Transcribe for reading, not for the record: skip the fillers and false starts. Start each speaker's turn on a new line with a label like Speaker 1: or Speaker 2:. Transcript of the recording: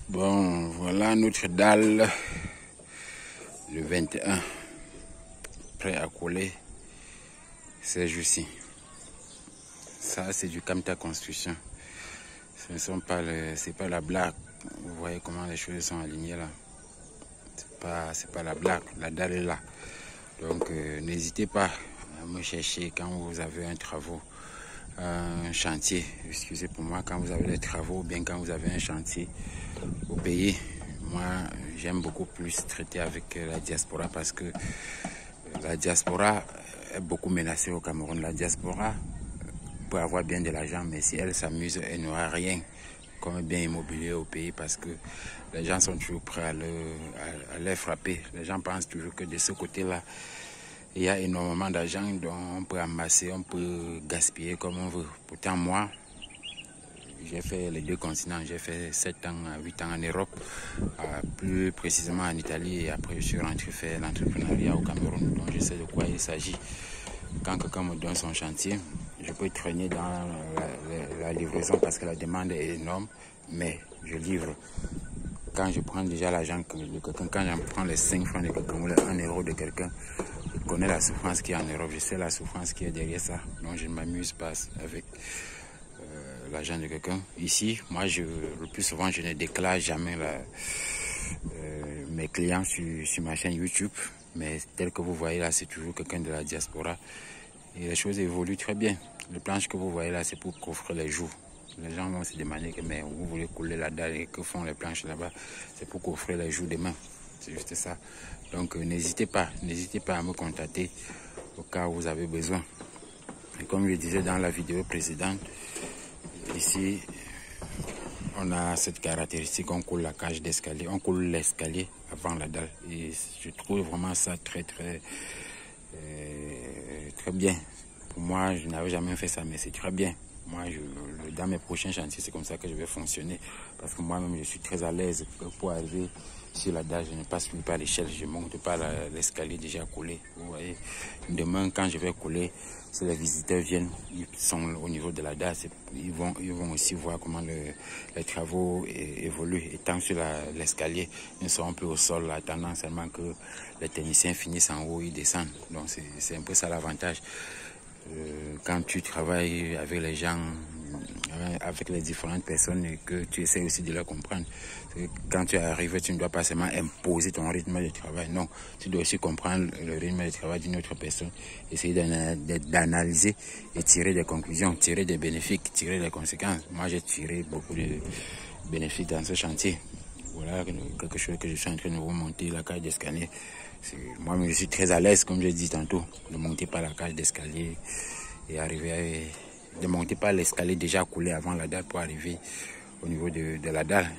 Speaker 1: Bon, voilà notre dalle, le 21, prêt à coller ces jours-ci. Ça, c'est du Camta Construction. Ce ne sont pas c'est pas la blague. Vous voyez comment les choses sont alignées là. C'est pas la blague. La dalle est là. Donc, n'hésitez pas à me chercher quand vous avez un chantier. Excusez pour moi, quand vous avez des travaux, ou bien quand vous avez un chantier au pays. Moi, j'aime beaucoup plus traiter avec la diaspora parce que la diaspora est beaucoup menacée au Cameroun. La diaspora peut avoir bien de l'argent, mais si elle s'amuse, elle n'aura rien comme bien immobilier au pays parce que les gens sont toujours prêts à les frapper. Les gens pensent toujours que de ce côté-là, il y a énormément d'argent dont on peut amasser, on peut gaspiller comme on veut. Pourtant, moi, j'ai fait les deux continents. J'ai fait 7 ans, 8 ans en Europe, plus précisément en Italie. Et après, je suis rentré faire l'entrepreneuriat au Cameroun. Donc, je sais de quoi il s'agit. Quand quelqu'un me donne son chantier, je peux traîner dans la livraison parce que la demande est énorme, mais je livre. Quand je prends déjà l'argent de quelqu'un, quand je prends les 5 francs de quelqu'un ou les 1 euro de quelqu'un, je connais la souffrance qui est en Europe, je sais la souffrance qui est derrière ça. Donc je ne m'amuse pas avec l'argent de quelqu'un. Ici, moi, le plus souvent, je ne déclare jamais mes clients sur ma chaîne YouTube. Mais tel que vous voyez là, c'est toujours quelqu'un de la diaspora. Et les choses évoluent très bien. Les planches que vous voyez là, c'est pour coffrer les jours. Les gens vont se demander que mais vous voulez couler la dalle et que font les planches là-bas. C'est pour coffrer les jours demain. C'est juste ça. Donc n'hésitez pas à me contacter au cas où vous avez besoin. Et comme je disais dans la vidéo précédente, ici, on a cette caractéristique, on coule la cage d'escalier, on coule l'escalier avant la dalle. Et je trouve vraiment ça très bien. Pour moi, je n'avais jamais fait ça, mais c'est très bien. Moi, dans mes prochains chantiers, c'est comme ça que je vais fonctionner. Parce que moi-même, je suis très à l'aise pour arriver sur la dalle. Je ne passe plus par l'échelle, je ne monte pas l'escalier déjà collé. Vous voyez, demain, quand je vais coller, si les visiteurs viennent, ils sont au niveau de la dalle, ils vont aussi voir comment les travaux évoluent. Étant sur l'escalier, ils ne seront plus au sol, attendant seulement que les techniciens finissent en haut, ils descendent. Donc, c'est un peu ça l'avantage. Quand tu travailles avec les gens, avec les différentes personnes et que tu essaies aussi de les comprendre. Quand tu arrives, tu ne dois pas seulement imposer ton rythme de travail. Non, tu dois aussi comprendre le rythme de travail d'une autre personne, essayer d'analyser et tirer des conclusions, tirer des bénéfices, tirer des conséquences. Moi, j'ai tiré beaucoup de bénéfices dans ce chantier. Voilà quelque chose que je suis en train de remonter, la cage d'escalier. Moi, je suis très à l'aise, comme je dis tantôt, de monter par la cage d'escalier et arriver de monter par l'escalier déjà coulé avant la dalle pour arriver au niveau de la dalle.